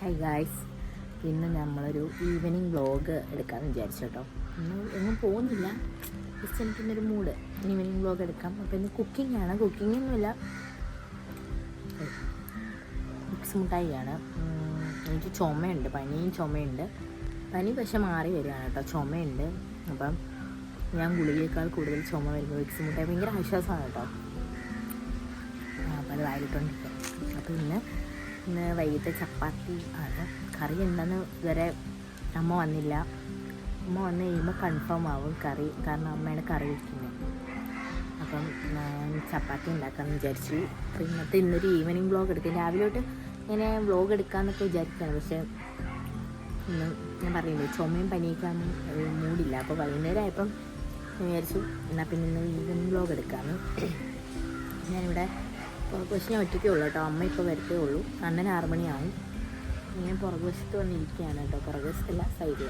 Hi guys, ഇന്ന് നമ്മളൊരു evening vlog എടുക്കാമെന്ന് വിചാരിച്ചു കേട്ടോ. ഇന്ന് എങ്ങും പോകുന്നില്ല, ജസ്റ്റ് എനിക്കിന്നൊരു മൂഡ് ഈവനിങ് വ്ളോഗ് എടുക്കാം. അപ്പോൾ ഇന്ന് കുക്കിങ്ങാണ്. കുക്കിങ്ങൊന്നുമില്ല, മിക്സ് മുട്ടായിയാണ്. എനിക്ക് ചുമയുണ്ട്, പനിയും ചുമയുണ്ട്. പനി പക്ഷെ മാറി വരികയാണ് കേട്ടോ, ചുമയുണ്ട്. അപ്പം ഞാൻ ഗുളികയേക്കാൾ കൂടുതൽ ചുമ വരുമ്പോൾ മിക്സ് മുട്ടായി ഭയങ്കര ആശ്വാസമാണ് കേട്ടോ. അപ്പോൾ അത് വായിലിട്ടുകൊണ്ടിരിക്കും. അപ്പോൾ ഇന്ന് വൈകിട്ട് ചപ്പാത്തി ആണ്. കറി ഉണ്ടെന്ന് ഇതുവരെ അമ്മ വന്നില്ല. അമ്മ വന്നു കഴിയുമ്പോൾ കൺഫേം ആവും കറി, കാരണം അമ്മയാണ് കറി വയ്ക്കുന്നത്. അപ്പം ഞാൻ ചപ്പാത്തി ഉണ്ടാക്കാമെന്ന് വിചാരിച്ചു. അപ്പോൾ ഇന്നൊരു ഈവനിങ് വ്ളോഗ് എടുക്കും. രാവിലെ തൊട്ട് ഇങ്ങനെ വ്ളോഗ് എടുക്കാമെന്നൊക്കെ വിചാരിക്കുകയാണ്. പക്ഷേ ഇന്ന് ഞാൻ പറഞ്ഞില്ലേ, ചുമയും പനിയൊക്കെ മൂടില്ല. അപ്പോൾ വൈകുന്നേരം ആയപ്പം വിചാരിച്ചു എന്നാൽ പിന്നെ ഇന്ന് ഈവനിങ് വ്ളോഗ് എടുക്കാമെന്ന്. ഞാനിവിടെ പുറകുവശം ഞാൻ ഒറ്റയ്ക്കേ ഉള്ളൂ കേട്ടോ. അമ്മ ഇപ്പോൾ വരത്തേ ഉള്ളൂ. അണ്ണൻ 6 മണിയാവും. ഞാൻ പുറകുവശത്ത് വന്നിരിക്കുകയാണ് കേട്ടോ. പുറകുവശത്തല്ല, സൈഡിൽ.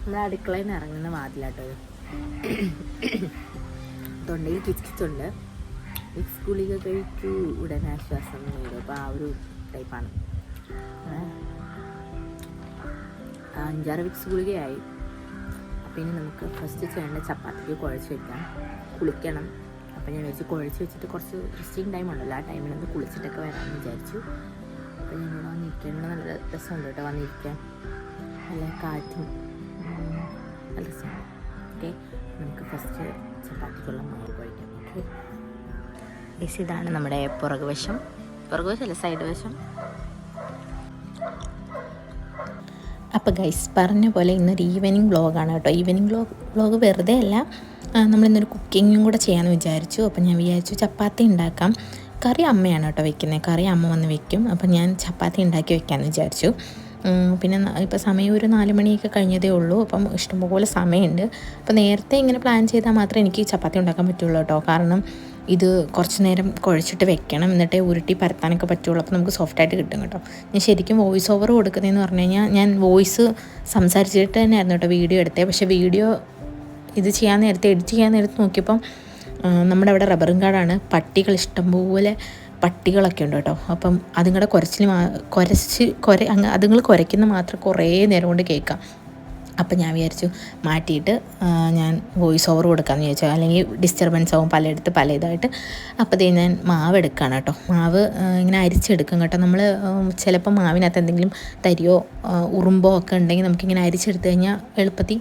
നമ്മുടെ അടുക്കളയിൽ നിന്ന് ഇറങ്ങുന്ന വാതിലാട്ടോ ഇത്. തൊണ്ടയിൽ കിച്ചുണ്ട്. വിക്സ് ഗുളിക കഴിക്കൂ ഉടനെ ആശ്വാസം നേടും. അപ്പോൾ ആ ഒരു ടൈപ്പാണ്. 5-6 വിക്സ് ഗുളികയായി. അപ്പോൾ ഇനി നമുക്ക് ഫസ്റ്റ് ചെയ്യേണ്ട ചപ്പാത്തിക്ക് കുഴച്ച് വയ്ക്കാം, കുളിക്കണം. അപ്പോൾ ഞാൻ വെച്ച് കുഴച്ച് വെച്ചിട്ട് കുറച്ച് റെസ്റ്റിംഗ് ടൈം ഉണ്ടല്ലോ, ആ ടൈമിലൊന്ന് കുളിച്ചിട്ടൊക്കെ വരാമെന്ന് വിചാരിച്ചു. അപ്പോൾ ഞാനിവിടെ വന്നിരിക്കുന്നത് നല്ല രസമുണ്ട് കേട്ടോ. വന്നിരിക്കാൻ നല്ല കാറ്റും നല്ല രസമുണ്ട്. ഓക്കെ, നമുക്ക് ഫസ്റ്റ് ചപ്പാത്തിക്കുള്ള മാവ് കുഴക്കാം. ഓക്കെ, ഇതാണ് നമ്മുടെ പുറകുവശമല്ല, സൈഡ് വശം. അപ്പോൾ ഗൈസ്, പറഞ്ഞ പോലെ ഇന്നൊരു ഈവനിങ് വ്ളോഗാണ് കേട്ടോ. ഈവനിങ് വ്ളോഗ് വെറുതെ അല്ല, നമ്മളിന്നൊരു കുക്കിങ്ങും കൂടെ ചെയ്യാമെന്ന് വിചാരിച്ചു. അപ്പം ഞാൻ വിചാരിച്ചു ചപ്പാത്തി ഉണ്ടാക്കാം. കറി അമ്മയാണ് കേട്ടോ വെക്കുന്നത്. കറി അമ്മ വന്ന് വെക്കും. അപ്പം ഞാൻ ചപ്പാത്തി ഉണ്ടാക്കി വെക്കാമെന്ന് വിചാരിച്ചു. പിന്നെ ഇപ്പോൾ സമയം ഒരു 4 മണിയൊക്കെ കഴിഞ്ഞതേ ഉള്ളൂ. അപ്പം ഇഷ്ടംപോലെ സമയമുണ്ട്. അപ്പോൾ നേരത്തെ ഇങ്ങനെ പ്ലാൻ ചെയ്താൽ മാത്രമേ എനിക്ക് ചപ്പാത്തി ഉണ്ടാക്കാൻ പറ്റുള്ളൂ കേട്ടോ. കാരണം ഇത് കുറച്ച് നേരം കുഴച്ചിട്ട് വെക്കണം, എന്നിട്ടേ ഉരുട്ടി പരത്താനൊക്കെ പറ്റുള്ളൂ. അപ്പോൾ നമുക്ക് സോഫ്റ്റായിട്ട് കിട്ടും കേട്ടോ. ഞാൻ ശരിക്കും വോയിസ് ഓവർ കൊടുക്കുന്നതെന്ന് പറഞ്ഞു കഴിഞ്ഞാൽ, ഞാൻ വോയിസ് സംസാരിച്ചിട്ട് തന്നെയായിരുന്നു കേട്ടോ വീഡിയോ എടുത്തത്. പക്ഷേ വീഡിയോ ഇത് എഡിറ്റ് ചെയ്യാൻ നേരത്ത് നോക്കിയപ്പം നമ്മുടെ അവിടെ റബ്ബറും കാടാണ്. പട്ടികൾ ഇഷ്ടംപോലെ പട്ടികളൊക്കെ ഉണ്ട് കേട്ടോ. അപ്പം അതുങ്ങളുടെ അതുങ്ങൾ കുരയ്ക്കുന്ന മാത്രം കുറേ നേരം കൊണ്ട് കേൾക്കാം. അപ്പം ഞാൻ വിചാരിച്ചു മാറ്റിയിട്ട് ഞാൻ വോയിസ് ഓവർ കൊടുക്കാമെന്ന് വിചാരിച്ചു. അല്ലെങ്കിൽ ഡിസ്റ്റർബൻസ് ആവും പലയിടത്ത് പല ഇതായിട്ട്. അപ്പോൾ ഞാൻ മാവ് എടുക്കുകയാണ് കേട്ടോ. മാവ് ഇങ്ങനെ അരിച്ചെടുക്കും കേട്ടോ. നമ്മൾ ചിലപ്പോൾ മാവിനകത്ത് എന്തെങ്കിലും തരിയോ ഉറുമ്പോ ഒക്കെ ഉണ്ടെങ്കിൽ നമുക്കിങ്ങനെ അരിച്ചെടുത്ത് കഴിഞ്ഞാൽ എളുപ്പത്തിൽ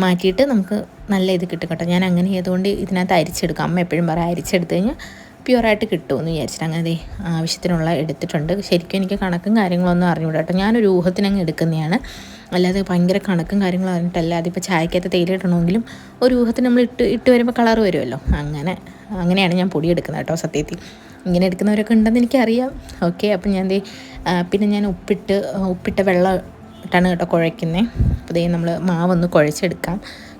മാറ്റിയിട്ട് നമുക്ക് നല്ല ഇത് കിട്ടും കേട്ടോ. ഞാൻ അങ്ങനെ ചെയ്തുകൊണ്ട് ഇതിനകത്ത് അരിച്ചെടുക്കാം. അമ്മ എപ്പോഴും പറയാം അരിച്ചെടുത്ത് കഴിഞ്ഞാൽ പ്യുവറായിട്ട് കിട്ടുമെന്ന് വിചാരിച്ചിട്ട് അങ്ങനെ ആവശ്യത്തിനുള്ള എടുത്തിട്ടുണ്ട്. ശരിക്കും എനിക്ക് കണക്കും കാര്യങ്ങളൊന്നും അറിഞ്ഞൂടാ കേട്ടോ. ഞാനൊരു ഊഹത്തിനങ്ങ് എടുക്കുന്നതാണ്, അല്ലാതെ ഭയങ്കര കണക്കും കാര്യങ്ങളും അറിഞ്ഞിട്ടല്ല. അതിപ്പോൾ ചായക്കകത്ത് തേയില ഇടണമെങ്കിലും ഒരു ഊഹത്തിന് നമ്മൾ ഇട്ട് വരുമ്പോൾ കളർ വരുമല്ലോ. അങ്ങനെയാണ് ഞാൻ പൊടി എടുക്കുന്നത് കേട്ടോ. സത്യത്തിൽ ഇങ്ങനെ എടുക്കുന്നവരൊക്കെ ഉണ്ടെന്ന് എനിക്കറിയാം. ഓക്കെ, അപ്പം ഞാൻ പിന്നെ ഞാൻ ഉപ്പിട്ട വെള്ളം ഇട്ടാണ് കേട്ടോ കുഴയ്ക്കുന്നത്. അപ്പോൾ നമ്മൾ മാവൊന്ന് കുഴച്ചെടുക്കാം.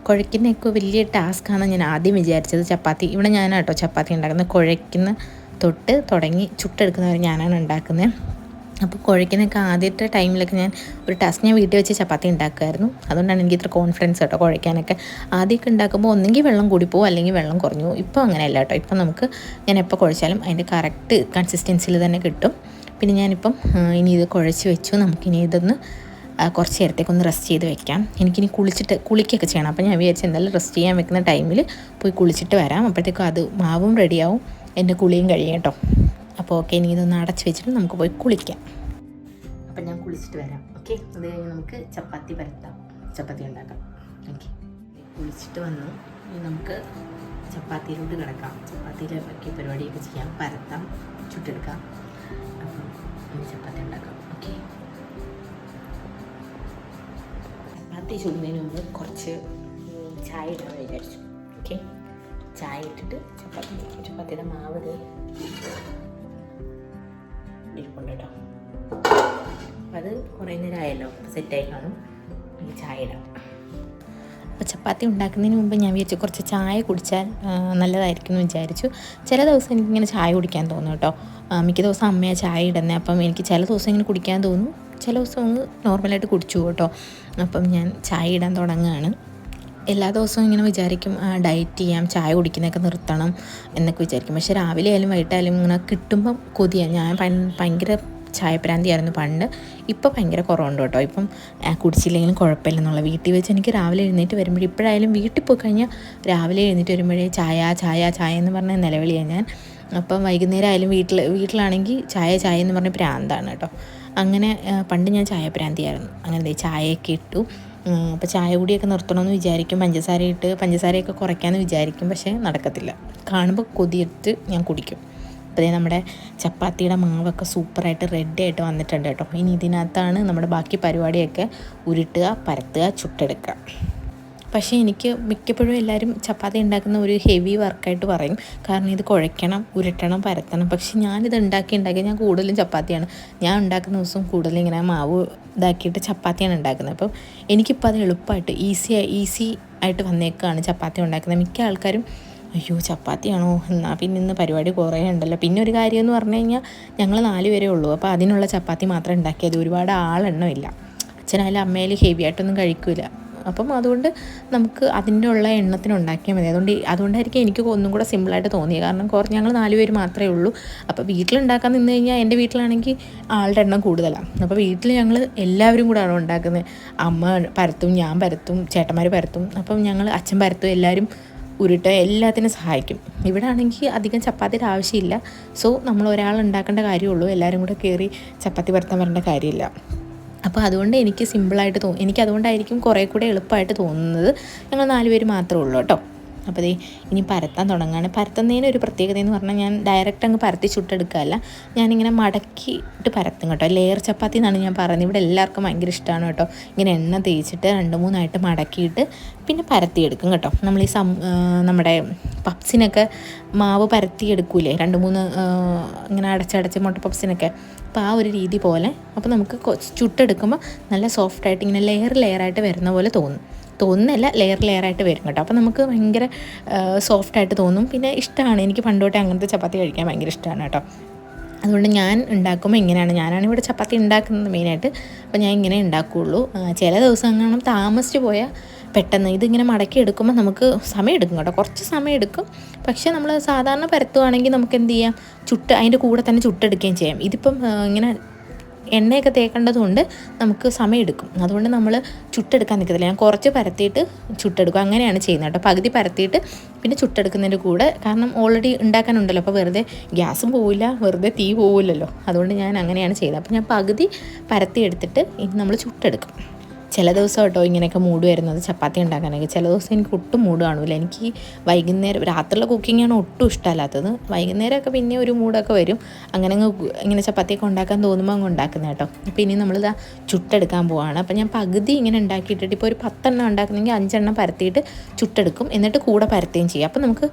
കുഴയ്ക്കുന്നതൊക്കെ വലിയ ടാസ്ക്കാണ് ഞാൻ ആദ്യം വിചാരിച്ചത്. ചപ്പാത്തി ഇവിടെ ഞാനാണ് കേട്ടോ ചപ്പാത്തി ഉണ്ടാക്കുന്നത്. കുഴയ്ക്കുന്ന തൊട്ട് തുടങ്ങി ചുട്ടെടുക്കുന്നവരെ ഞാനാണ് ഉണ്ടാക്കുന്നത്. അപ്പോൾ കുഴയ്ക്കുന്നതൊക്കെ ആദ്യത്തെ ടൈമിലൊക്കെ ഞാൻ വീട്ടിൽ വെച്ച് ചപ്പാത്തി ഉണ്ടാക്കുമായിരുന്നു. അതുകൊണ്ടാണ് എനിക്ക് ഇത്ര കോൺഫിഡൻസ് കേട്ടോ കുഴയ്ക്കാനൊക്കെ. ആദ്യമൊക്കെ ഉണ്ടാക്കുമ്പോൾ ഒന്നെങ്കിൽ വെള്ളം കൂടി പോകും, അല്ലെങ്കിൽ വെള്ളം കുറഞ്ഞു പോകും. ഇപ്പോൾ അങ്ങനെയല്ല കേട്ടോ. ഇപ്പം നമുക്ക് ഞാൻ എപ്പോൾ കുഴച്ചാലും അതിൻ്റെ കറക്റ്റ് കൺസിസ്റ്റൻസിയിൽ തന്നെ കിട്ടും. പിന്നെ ഞാനിപ്പം ഇനി ഇത് കുഴച്ച് വെച്ചു. നമുക്കിനി ഇതൊന്ന് കുറച്ച് നേരത്തേക്കൊന്ന് റെസ്റ്റ് ചെയ്ത് വെക്കാം. എനിക്കിനി കുളിക്കൊക്കെ ചെയ്യണം. അപ്പോൾ ഞാൻ വിചാരിച്ചു എന്തായാലും റെസ്റ്റ് ചെയ്യാൻ വെക്കുന്ന ടൈമിൽ പോയി കുളിച്ചിട്ട് വരാം. അപ്പോഴത്തേക്കും അത് മാവും റെഡിയാവും, എൻ്റെ കുളിയും കഴിയും കേട്ടോ. അപ്പോൾ ഓക്കെ, ഇനി ഇതൊന്ന് അടച്ച് വെച്ചിട്ട് നമുക്ക് പോയി കുളിക്കാം. അപ്പം ഞാൻ കുളിച്ചിട്ട് വരാം. ഓക്കെ, അത് കഴിഞ്ഞ് നമുക്ക് ചപ്പാത്തി ഉണ്ടാക്കാം. ഓക്കെ, കുളിച്ചിട്ട് വന്നു. ഇനി നമുക്ക് ചപ്പാത്തിയിലോട്ട് കിടക്കാം. ചപ്പാത്തിയിൽ ബാക്കി പരിപാടിയൊക്കെ ചെയ്യാം, പരത്താം, ചുട്ടെടുക്കാം. അപ്പം ചപ്പാത്തി ഉണ്ടാക്കാം. ഓക്കെ, ചപ്പാത്തി ചുടുന്നതിന് മുമ്പ് കുറച്ച് ചായ ഇടാൻ വിചാരിച്ചു. ഓക്കെ, ചായ ഇട്ടിട്ട് ചപ്പാത്തിയുടെ മാവ് ഇരിപ്പുണ്ട് കേട്ടോ. അപ്പം അത് കുറേ നേരം ആയല്ലോ, സെറ്റായി കാണും. ചായ ഇടാം. അപ്പോൾ ചപ്പാത്തി ഉണ്ടാക്കുന്നതിന് മുമ്പ് ഞാൻ വിചാരിച്ചു കുറച്ച് ചായ കുടിച്ചാൽ നല്ലതായിരിക്കും എന്ന് വിചാരിച്ചു. ചില ദിവസം എനിക്കിങ്ങനെ ചായ കുടിക്കാൻ തോന്നും കേട്ടോ. മിക്ക ദിവസം അമ്മയാണ് ചായ ഇടുന്നത്. അപ്പം എനിക്ക് ചില ദിവസം ഇങ്ങനെ കുടിക്കാൻ തോന്നും, ചില ദിവസം ഒന്ന് നോർമലായിട്ട് കുടിച്ചു കേട്ടോ. അപ്പം ഞാൻ ചായ ഇടാൻ തുടങ്ങുകയാണ്. എല്ലാ ദിവസവും ഇങ്ങനെ വിചാരിക്കും ഡയറ്റ് ചെയ്യാം, ചായ കുടിക്കുന്നതൊക്കെ നിർത്തണം എന്നൊക്കെ വിചാരിക്കും. പക്ഷേ രാവിലെ ആയാലും വൈകിട്ടായാലും ഇങ്ങനെ കിട്ടുമ്പം കൊതിയാണ്. ഞാൻ ഭയങ്കര ചായപ്രാന്തിയായിരുന്നു പണ്ട്. ഇപ്പോൾ ഭയങ്കര കുറവുണ്ട് കേട്ടോ. ഇപ്പം കുടിച്ചില്ലെങ്കിലും കുഴപ്പമില്ലെന്നുള്ള. വീട്ടിൽ വെച്ച് എനിക്ക് രാവിലെ എഴുന്നേറ്റ് വരുമ്പോഴേ, ഇപ്പോഴായാലും വീട്ടിൽ പോയി കഴിഞ്ഞാൽ രാവിലെ എഴുന്നേറ്റ് വരുമ്പോഴേ ചായ ചായ ചായ എന്ന് പറഞ്ഞ നിലവിളിയാണ് ഞാൻ. അപ്പം വൈകുന്നേരം ആയാലും വീട്ടിലാണെങ്കിൽ ചായ ചായ എന്ന് പറഞ്ഞ പ്രാന്താണ് കേട്ടോ. അങ്ങനെ പണ്ട് ഞാൻ ചായപ്രാന്തിയായിരുന്നു. അങ്ങനെ ചായയൊക്കെ ഇട്ടു. അപ്പോൾ ചായ കുടിയൊക്കെ നിർത്തണമെന്ന് വിചാരിക്കും, പഞ്ചസാരയൊക്കെ കുറയ്ക്കാമെന്ന് വിചാരിക്കും. പക്ഷേ നടക്കത്തില്ല. കാണുമ്പോൾ കൊതിയിട്ട് ഞാൻ കുടിക്കും. അപ്പോൾ നമ്മുടെ ചപ്പാത്തിയുടെ മാവൊക്കെ സൂപ്പറായിട്ട് റെഡി ആയിട്ട് വന്നിട്ടുണ്ട് കേട്ടോ. ഇനി ഇതിനകത്താണ് നമ്മുടെ ബാക്കി പരിപാടിയൊക്കെ ഉരുട്ടുക, പരത്തുക, ചുട്ടെടുക്കുക. പക്ഷേ എനിക്ക് മിക്കപ്പോഴും എല്ലാവരും ചപ്പാത്തി ഉണ്ടാക്കുന്ന ഒരു ഹെവി വർക്കായിട്ട് പറയും. കാരണം ഇത് കുഴയ്ക്കണം, ഉരുട്ടണം, പരത്തണം. പക്ഷേ ഞാനിത് ഉണ്ടാക്കി ഞാൻ കൂടുതലും ചപ്പാത്തിയാണ് ഞാൻ ഉണ്ടാക്കുന്ന ദിവസം. കൂടുതലും ഇങ്ങനെ മാവ് ഇതാക്കിയിട്ട് ചപ്പാത്തിയാണ് ഉണ്ടാക്കുന്നത്. അപ്പം എനിക്കിപ്പോൾ അത് എളുപ്പമായിട്ട് ഈസി ആയിട്ട് വന്നേക്കാണ് ചപ്പാത്തി ഉണ്ടാക്കുന്നത്. മിക്ക ആൾക്കാരും അയ്യോ ചപ്പാത്തിയാണോ, എന്നാൽ പിന്നെ ഇന്ന് പരിപാടി കുറേ ഉണ്ടല്ലോ. പിന്നെ ഒരു കാര്യം എന്ന് പറഞ്ഞു കഴിഞ്ഞാൽ ഞങ്ങൾ 4 പേരേ ഉള്ളൂ. അപ്പോൾ അതിനുള്ള ചപ്പാത്തി മാത്രം ഉണ്ടാക്കിയത്. ഒരുപാട് ആളെണ്ണമില്ല. അച്ഛനായാലും അമ്മയായാലും ഹെവി ആയിട്ടൊന്നും കഴിക്കില്ല. അപ്പം അതുകൊണ്ട് നമുക്ക് അതിൻ്റെ ഉള്ള എണ്ണത്തിന് ഉണ്ടാക്കിയാൽ മതി. അതുകൊണ്ടായിരിക്കും എനിക്ക് ഒന്നും കൂടെ സിമ്പിളായിട്ട് തോന്നിയത്. കാരണം ഞങ്ങൾ 4 പേര് മാത്രമേ ഉള്ളൂ. അപ്പോൾ വീട്ടിലുണ്ടാക്കാൻ നിന്ന് കഴിഞ്ഞാൽ, എൻ്റെ വീട്ടിലാണെങ്കിൽ ആളുടെ എണ്ണം കൂടുതലാണ്. അപ്പോൾ വീട്ടിൽ ഞങ്ങൾ എല്ലാവരും കൂടെയാണ് ഉണ്ടാക്കുന്നത്. അമ്മ പരത്തും, ഞാൻ പരത്തും, ചേട്ടന്മാർ പരത്തും. അപ്പം ഞങ്ങൾ അച്ഛൻ പരത്തും, എല്ലാവരും ഉരുട്ട് എല്ലാത്തിനും സഹായിക്കും. ഇവിടെ ആണെങ്കിൽ അധികം ചപ്പാത്തിയുടെ ആവശ്യമില്ല. സോ നമ്മൾ ഒരാൾ ഉണ്ടാക്കേണ്ട കാര്യമുള്ളൂ. എല്ലാവരും കൂടെ കയറി ചപ്പാത്തി പരത്താൻ വരേണ്ട കാര്യമില്ല. അപ്പോൾ അതുകൊണ്ട് എനിക്ക് സിമ്പിളായിട്ട് എനിക്ക് അതുകൊണ്ടായിരിക്കും കുറേ കൂടെ എളുപ്പമായിട്ട് തോന്നുന്നത്. ഞങ്ങൾ 4 പേര് മാത്രമേ ഉള്ളൂ കേട്ടോ. അപ്പോൾ ഇനി പരത്താൻ തുടങ്ങുകയാണ്. പരത്തുന്നതിന് ഒരു പ്രത്യേകത എന്ന് പറഞ്ഞാൽ, ഞാൻ ഡയറക്റ്റ് അങ്ങ് പരത്തി ചുട്ടെടുക്കുകയല്ല, ഞാനിങ്ങനെ മടക്കിയിട്ട് പരത്തും കേട്ടോ. ലെയർ ചപ്പാത്തി എന്നാണ് ഞാൻ പറയുന്നത്. ഇവിടെ എല്ലാവർക്കും ഭയങ്കര ഇഷ്ടമാണ് കേട്ടോ. ഇങ്ങനെ എണ്ണ തേച്ചിട്ട് 2-3 ആയിട്ട് മടക്കിയിട്ട് പിന്നെ പരത്തിയെടുക്കും കേട്ടോ. നമ്മൾ നമ്മുടെ പപ്സിനൊക്കെ മാവ് പരത്തിയെടുക്കൂലേ, 2-3 ഇങ്ങനെ അടച്ചടച്ച് മുട്ട പപ്സിനൊക്കെ. അപ്പോൾ ആ ഒരു രീതി പോലെ. അപ്പോൾ നമുക്ക് ചുട്ടെടുക്കുമ്പോൾ നല്ല സോഫ്റ്റായിട്ട് ഇങ്ങനെ ലെയറായിട്ട് വരുന്ന പോലെ തോന്നുന്നില്ല, ലെയറായിട്ട് വരും കേട്ടോ. അപ്പോൾ നമുക്ക് ഭയങ്കര സോഫ്റ്റായിട്ട് തോന്നും. പിന്നെ ഇഷ്ടമാണ്, എനിക്ക് പണ്ടോട്ടേ അങ്ങനത്തെ ചപ്പാത്തി കഴിക്കാൻ ഭയങ്കര ഇഷ്ടമാണ് കേട്ടോ. അതുകൊണ്ട് ഞാൻ ഉണ്ടാക്കുമ്പോൾ ഇങ്ങനെയാണ്. ഞാനാണ് ഇവിടെ ചപ്പാത്തി ഉണ്ടാക്കുന്നത് മെയിനായിട്ട്. അപ്പോൾ ഞാൻ ഇങ്ങനെ ഉണ്ടാക്കുകയുള്ളൂ. ചില ദിവസങ്ങളും താമസിച്ച് പോയാൽ പെട്ടെന്ന് ഇതിങ്ങനെ മടക്കി എടുക്കുമ്പോൾ നമുക്ക് സമയം എടുക്കും കേട്ടോ. കുറച്ച് സമയം എടുക്കും. പക്ഷേ നമ്മൾ സാധാരണ പരത്തുവാണെങ്കിൽ നമുക്ക് എന്ത് ചെയ്യാം, അതിൻ്റെ കൂടെ തന്നെ ചുട്ടെടുക്കുകയും ചെയ്യാം. ഇതിപ്പം ഇങ്ങനെ എണ്ണയൊക്കെ തേക്കേണ്ടതുകൊണ്ട് നമുക്ക് സമയമെടുക്കും. അതുകൊണ്ട് നമ്മൾ ചുട്ടെടുക്കാൻ നിൽക്കത്തില്ല. ഞാൻ കുറച്ച് പരത്തിയിട്ട് ചുട്ടെടുക്കും. അങ്ങനെയാണ് ചെയ്യുന്നത് കേട്ടോ. പകുതി പരത്തിയിട്ട് പിന്നെ ചുട്ടെടുക്കുന്നതിൻ്റെ കൂടെ, കാരണം ഓൾറെഡി ഉണ്ടാക്കാനുണ്ടല്ലോ. അപ്പോൾ വെറുതെ ഗ്യാസും പോവില്ല, വെറുതെ തീ പോവില്ലല്ലോ. അതുകൊണ്ട് ഞാൻ അങ്ങനെയാണ് ചെയ്യുന്നത്. അപ്പോൾ ഞാൻ പകുതി പരത്തി എടുത്തിട്ട് ഇനി നമ്മൾ ചുട്ടെടുക്കും. ചില ദിവസം കേട്ടോ ഇങ്ങനെയൊക്കെ മൂഡ് വരുന്നത് ചപ്പാത്തി ഉണ്ടാക്കാനൊക്കെ. ചില ദിവസം എനിക്ക് ഒട്ടും മൂഡ് കാണൂല. എനിക്ക് വൈകുന്നേരം രാത്രിയിലെ കുക്കിങ്ങാണ് ഒട്ടും ഇഷ്ടമല്ലാത്തത്. വൈകുന്നേരമൊക്കെ പിന്നെ ഒരു മൂഡൊക്കെ വരും. ഇങ്ങനെ ചപ്പാത്തിയൊക്കെ ഉണ്ടാക്കാൻ തോന്നുമ്പോൾ അങ്ങ് ഉണ്ടാക്കുന്നത് കേട്ടോ. അപ്പോൾ ഇനി നമ്മളിതാ ചുട്ടെടുക്കാൻ പോവാണ്. അപ്പോൾ ഞാൻ പകുതി ഇങ്ങനെ ഉണ്ടാക്കിയിട്ടിട്ട്, ഇപ്പോൾ ഒരു 10 എണ്ണം ഉണ്ടാക്കുന്നെങ്കിൽ 5 എണ്ണം പരത്തിയിട്ട് ചുട്ടെടുക്കും. എന്നിട്ട് കൂടെ പരത്തുകയും ചെയ്യും. അപ്പോൾ നമുക്ക്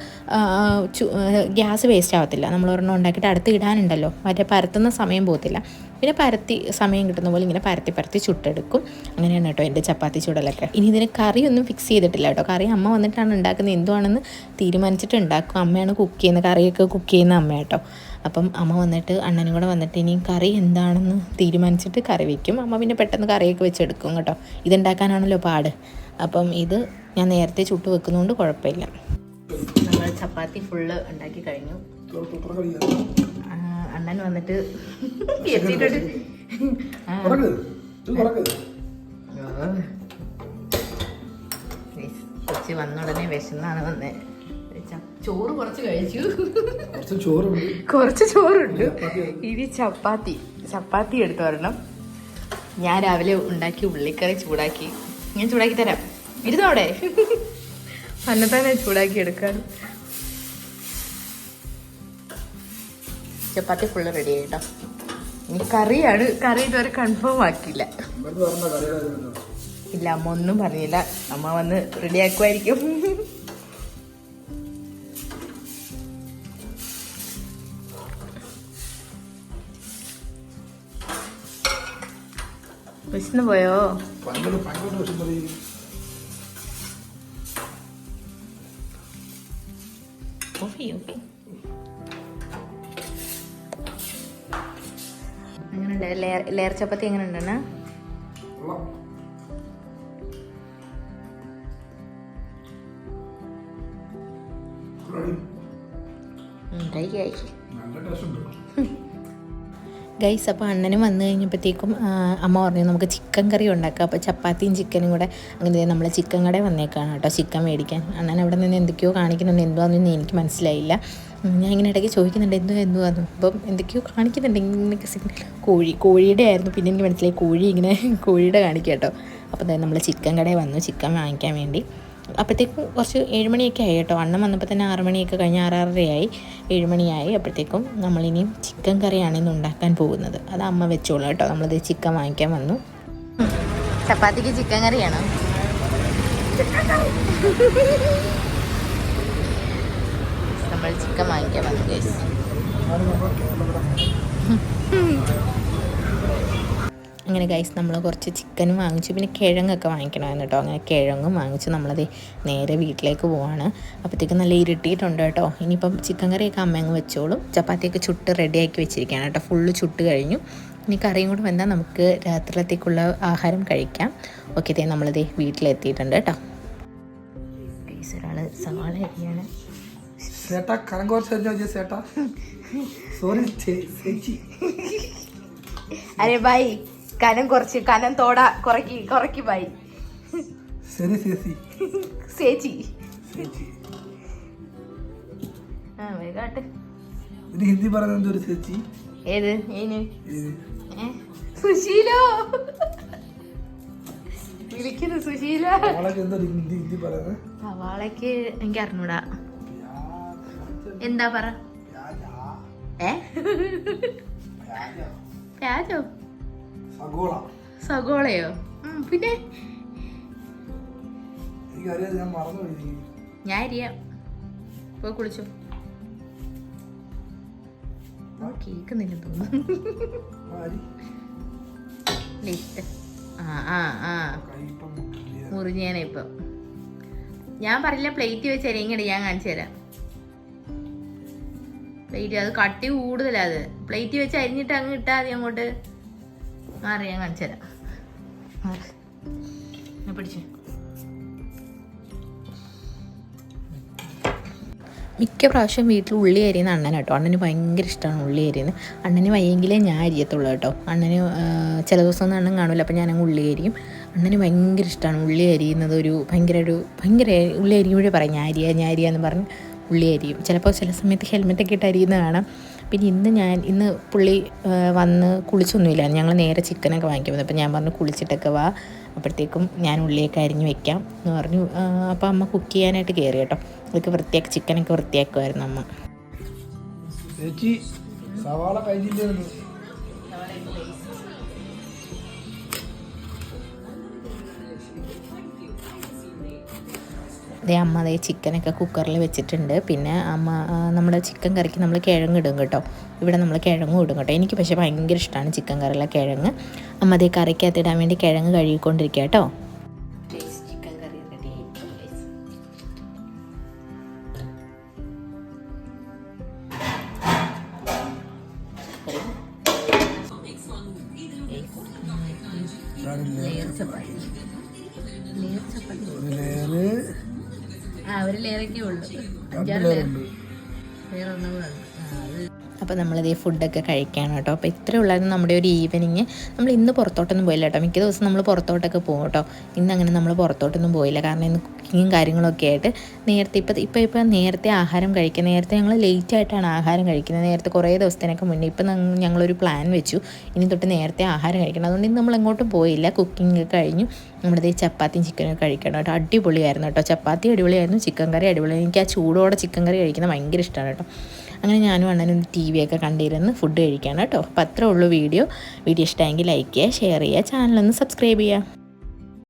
ഗ്യാസ് വേസ്റ്റ് ആവത്തില്ല. നമ്മൾ ഒരെണ്ണം ഉണ്ടാക്കിയിട്ട് അടുത്ത് ഇടാനുണ്ടല്ലോ, മറ്റേ പരത്തുന്ന സമയം പോകത്തില്ല. പിന്നെ പരത്തി സമയം കിട്ടുന്ന പോലെ ഇങ്ങനെ പരത്തി ചുട്ടെടുക്കും. അങ്ങനെയാണ് കേട്ടോ എൻ്റെ ചപ്പാത്തി ചുടലൊക്കെ. ഇനി ഇതിന് കറിയൊന്നും ഫിക്സ് ചെയ്തിട്ടില്ല കേട്ടോ. കറി അമ്മ വന്നിട്ടാണ് ഉണ്ടാക്കുന്നത്. എന്തുവാണെന്ന് തീരുമാനിച്ചിട്ട് ഉണ്ടാക്കും. അമ്മയാണ് കുക്ക് ചെയ്യുന്നത്, കറിയൊക്കെ കുക്ക് ചെയ്യുന്ന അമ്മ കേട്ടോ. അപ്പം അമ്മ വന്നിട്ട്, അണ്ണനും കൂടെ വന്നിട്ട് ഇനി കറി എന്താണെന്ന് തീരുമാനിച്ചിട്ട് കറി വയ്ക്കും. അമ്മ പിന്നെ പെട്ടെന്ന് കറിയൊക്കെ വെച്ചെടുക്കും കേട്ടോ. ഇതുണ്ടാക്കാനാണല്ലോ പാട്. അപ്പം ഇത് ഞാൻ നേരത്തെ ചുട്ട് വെക്കുന്നതുകൊണ്ട് കുഴപ്പമില്ല. നമ്മൾ ചപ്പാത്തി ഫുള്ള് ഉണ്ടാക്കി കഴിഞ്ഞു. അണ്ണൻ വന്നിട്ട് എത്തിയിട്ടുണ്ട്. കൊച്ചി വന്ന ഉടനെ വിശന്നാണ് വന്നേ. ചോറ് കുറച്ച് കഴിച്ചു, കുറച്ച് ചോറുണ്ട്. ഇനി ചപ്പാത്തി എടുത്ത് വരണം. ഞാൻ രാവിലെ ഉണ്ടാക്കി ഉള്ളിക്കറി ചൂടാക്കി, ഞാൻ ചൂടാക്കി തരാം. ഇരുന്നോടെ തന്നെ ചൂടാക്കി എടുക്കാൻ. ചപ്പാത്തി ഫുള്ള് റെഡി ആയിട്ടോ. ഇനി കറിയാണ്. കറി ഇതുവരെ കൺഫേം ആക്കിയില്ല. ഇല്ല, അമ്മ ഒന്നും പറഞ്ഞില്ല. അമ്മ വന്ന് റെഡി ആക്കുമായിരിക്കും. വിശന്ന് പോയോ? എങ്ങനെയുണ്ട് ലെയർ ചപ്പാത്തി? എങ്ങനെയുണ്ടെന്നാ? ഗൈസ് അപ്പോൾ അണ്ണനും വന്നു കഴിഞ്ഞപ്പോഴത്തേക്കും അമ്മ പറഞ്ഞു നമുക്ക് ചിക്കൻ കറി ഉണ്ടാക്കാം. അപ്പോൾ ചപ്പാത്തിയും ചിക്കനും കൂടെ അങ്ങനെ നമ്മൾ ചിക്കൻ കടയിൽ വന്നേക്കാണ് കേട്ടോ ചിക്കൻ മേടിക്കാൻ. അണ്ണൻ അവിടെ നിന്ന് എന്തൊക്കെയോ കാണിക്കുന്നുണ്ട്, എന്തുവാണെന്ന് എനിക്ക് മനസ്സിലായില്ല. ഞാൻ ഇങ്ങനെ ഇടയ്ക്ക് ചോദിക്കുന്നുണ്ട് എന്തുവാന്ന്. അപ്പം എന്തൊക്കെയോ കാണിക്കുന്നുണ്ട് ഇങ്ങനെയൊക്കെ സിഗ്നൽ. കോഴിയുടെ ആയിരുന്നു. പിന്നെ എനിക്ക് മനസ്സിലായി കോഴിയുടെ കാണിക്കുക കേട്ടോ. അപ്പോൾ നമ്മൾ ചിക്കൻ കടയിൽ വന്നു ചിക്കൻ വാങ്ങിക്കാൻ വേണ്ടി. അപ്പോഴത്തേക്കും കുറച്ച് 7 മണിയൊക്കെ ആയി കേട്ടോ. അണ്ണൻ വന്നപ്പോൾ തന്നെ 6 മണിയൊക്കെ കഴിഞ്ഞ് 6:30 7 മണിയായി. അപ്പോഴത്തേക്കും നമ്മളിനിയും ചിക്കൻ കറിയാണ് ഇന്ന് ഉണ്ടാക്കാൻ പോകുന്നത്. അത് അമ്മ വെച്ചോളൂ കേട്ടോ. നമ്മളിത് ചിക്കൻ വാങ്ങിക്കാൻ വന്നു. ചപ്പാത്തിക്ക് ചിക്കൻ കറിയാണോ? നമ്മൾ ചിക്കൻ വാങ്ങിക്കാൻ വന്നു ഗൈസ്. അങ്ങനെ ഗൈസ് നമ്മൾ കുറച്ച് ചിക്കനും വാങ്ങിച്ചു, പിന്നെ കിഴങ്ങൊക്കെ വാങ്ങിക്കണമായിരുന്നു കേട്ടോ. അങ്ങനെ കിഴങ്ങും വാങ്ങിച്ച് നമ്മളത് നേരെ വീട്ടിലേക്ക് പോവാണ്. അപ്പോഴത്തേക്കും നല്ല ഇരുട്ടിയിട്ടുണ്ട് കേട്ടോ. ഇനിയിപ്പം ചിക്കൻ കറിയൊക്കെ അമ്മ അങ്ങ് വെച്ചോളും. ചപ്പാത്തിയൊക്കെ ചുട്ട് റെഡിയാക്കി വെച്ചിരിക്കുകയാണ് കേട്ടോ. ഫുള്ള് ചുട്ട് കഴിഞ്ഞു. ഇനി കറിയും കൂടെ വന്നാൽ നമുക്ക് രാത്രിയിലത്തേക്കുള്ള ആഹാരം കഴിക്കാം. ഓക്കെ, നമ്മളിത് വീട്ടിലെത്തിയിട്ടുണ്ട് കേട്ടോ. ഗൈസ് ഒരാൾ സവാള അരിയാണ്. അരെ ബൈ കനം കുറച്ച് കനം തോടാ കുറക്കി ബൈ ചേച്ചി. ഹിന്ദി പറയുന്നത് ചേച്ചി ഏത് സുശീലോ വിളിക്കുന്നു സുശീല. സവാളക്ക് എനിക്ക് അറിഞ്ഞൂടാ എന്താ പറ. പ്യാജോ സഗോളയോ? പിന്നെ ഞാൻ അറിയാം. പോയി കുളിച്ചോ. കേക്കുന്നില്ല തോന്നുന്നു. മുറിഞ്ഞേനെ ഇപ്പം. ഞാൻ പറഞ്ഞില്ല പ്ലേറ്റ് വെച്ച് അരിയങ്ങടെ ഞാൻ കാണിച്ചു തരാം. പ്ലേറ്റ് അത് കട്ടി കൂടുതലാ. അത് പ്ലേറ്റ് വെച്ച് അരിഞ്ഞിട്ട് അങ്ങ് ഇട്ടാൽ മതി. അങ്ങോട്ട് മാറി ഞാൻ കാണിച്ചു തരാം. പിടിച്ചു. മിക്ക പ്രാവശ്യം വീട്ടിൽ ഉള്ളി അരിയുന്ന അണ്ണൻ കേട്ടോ. അണ്ണന് ഭയങ്കര ഇഷ്ടമാണ് ഉള്ളി അരിയുന്നത്. അണ്ണന് വയ്യെങ്കിലേ ഞാൻ അരിയത്തുള്ളൂ കേട്ടോ. അണ്ണന് ചില ദിവസമൊന്നും അണ്ണൻ കാണില്ല. അപ്പോൾ ഞാനങ്ങ് ഉള്ളി അരിയും. അണ്ണന് ഭയങ്കര ഇഷ്ടമാണ് ഉള്ളി അരിയുന്നത്. ഭയങ്കര ഉള്ളി അരിയുമ്പോഴേ പറയും ഞാൻ അരിയാന്ന് പറഞ്ഞ് ഉള്ളി അരിയും. ചിലപ്പോൾ ചില സമയത്ത് ഹെൽമെറ്റൊക്കെ ഇട്ട് അരിയുന്നത് കാണാം. പിന്നെ ഇന്ന് പുള്ളി വന്ന് കുളിച്ചൊന്നുമില്ല. ഞങ്ങൾ നേരെ ചിക്കനൊക്കെ വാങ്ങിക്കാൻ വന്നു. അപ്പോൾ ഞാൻ പറഞ്ഞു കുളിച്ചിട്ടൊക്കെ വാ, അപ്പോഴത്തേക്കും ഞാൻ ഉള്ളിയൊക്കെ അരിഞ്ഞ് വെക്കാം എന്ന് പറഞ്ഞു. അപ്പോൾ അമ്മ കുക്ക് ചെയ്യാനായിട്ട് കയറി കേട്ടോ. അതൊക്കെ ചിക്കനൊക്കെ വൃത്തിയാക്കുമായിരുന്നു അമ്മ. അമ്മ ചിക്കനൊക്കെ കുക്കറിൽ വെച്ചിട്ടുണ്ട്. പിന്നെ അമ്മ നമ്മുടെ ചിക്കൻ കറിക്ക് നമ്മൾ കിഴങ്ങ് ഇടും കേട്ടോ. ഇവിടെ നമ്മൾ കിഴങ്ങും ഇടും കേട്ടോ. എനിക്ക് പക്ഷേ ഭയങ്കര ഇഷ്ടമാണ് ചിക്കൻ കറിയിലെ കിഴങ്ങ്. അമ്മ കറിക്കകത്ത് ഇടാൻ വേണ്ടി കിഴങ്ങ് കഴുകിക്കൊണ്ടിരിക്കുക കേട്ടോ. ചിക്കൻ കറി റെഡി ആയിരിക്കും. ഒരു ലെയറൊക്കെ ഉള്ളു. 5-6 ലെയർ വേറെ ഒന്നും കൂടെ ഉണ്ട്. അപ്പോൾ നമ്മളിത് ഫുഡൊക്കെ കഴിക്കുകയാണ് കേട്ടോ. അപ്പോൾ ഇത്രയേ ഉള്ളായിരുന്നു നമ്മുടെ ഒരു ഈവനിങ്. നമ്മൾ ഇന്ന് പുറത്തോട്ടൊന്നും പോയില്ല കേട്ടോ. മിക്ക ദിവസം നമ്മൾ പുറത്തോട്ടൊക്കെ പോകും കേട്ടോ. ഇന്നങ്ങനെ നമ്മൾ പുറത്തോട്ടൊന്നും പോയില്ല. കാരണം ഇന്ന് കുക്കിങ്ങും കാര്യങ്ങളൊക്കെ ആയിട്ട് ഇപ്പം നേരത്തെ ആഹാരം കഴിക്കുക. നേരത്തെ ഞങ്ങൾ ലേറ്റായിട്ടാണ് ആഹാരം കഴിക്കുന്നത്. നേരത്തെ കുറേ ദിവസത്തിനൊക്കെ മുന്നേ. ഇപ്പം ഞങ്ങളൊരു പ്ലാൻ വെച്ചു ഇനി തൊട്ട് നേരത്തെ ആഹാരം കഴിക്കണം. അതുകൊണ്ട് ഇന്ന് നമ്മൾ എങ്ങോട്ടും പോയില്ല. കുക്കിംഗ് ഒക്കെ കഴിഞ്ഞു. നമ്മുടെ ചപ്പാത്തിയും ചിക്കനൊക്കെ കഴിക്കണം കേട്ടോ. അടിപൊളിയായിരുന്നു കേട്ടോ. ചപ്പാത്തി അടിപൊളിയായിരുന്നു, ചിക്കൻ കറി അടിപൊളിയായിരുന്നു. എനിക്ക് ആ ചൂടോടെ ചിക്കൻ കറി കഴിക്കുന്നത് ഭയങ്കര ഇഷ്ടമാണ് കേട്ടോ. അങ്ങനെ ഞാനും അണ്ണനും TV ഒക്കെ കണ്ടിരുന്ന് ഫുഡ് കഴിക്കുകയാണ് കേട്ടോ. അപ്പോൾ അത്രേ ഉള്ളൂ വീഡിയോ ഇഷ്ടമെങ്കിൽ ലൈക്ക് ചെയ്യുക, ഷെയർ ചെയ്യുക, ചാനലൊന്ന് സബ്സ്ക്രൈബ് ചെയ്യുക.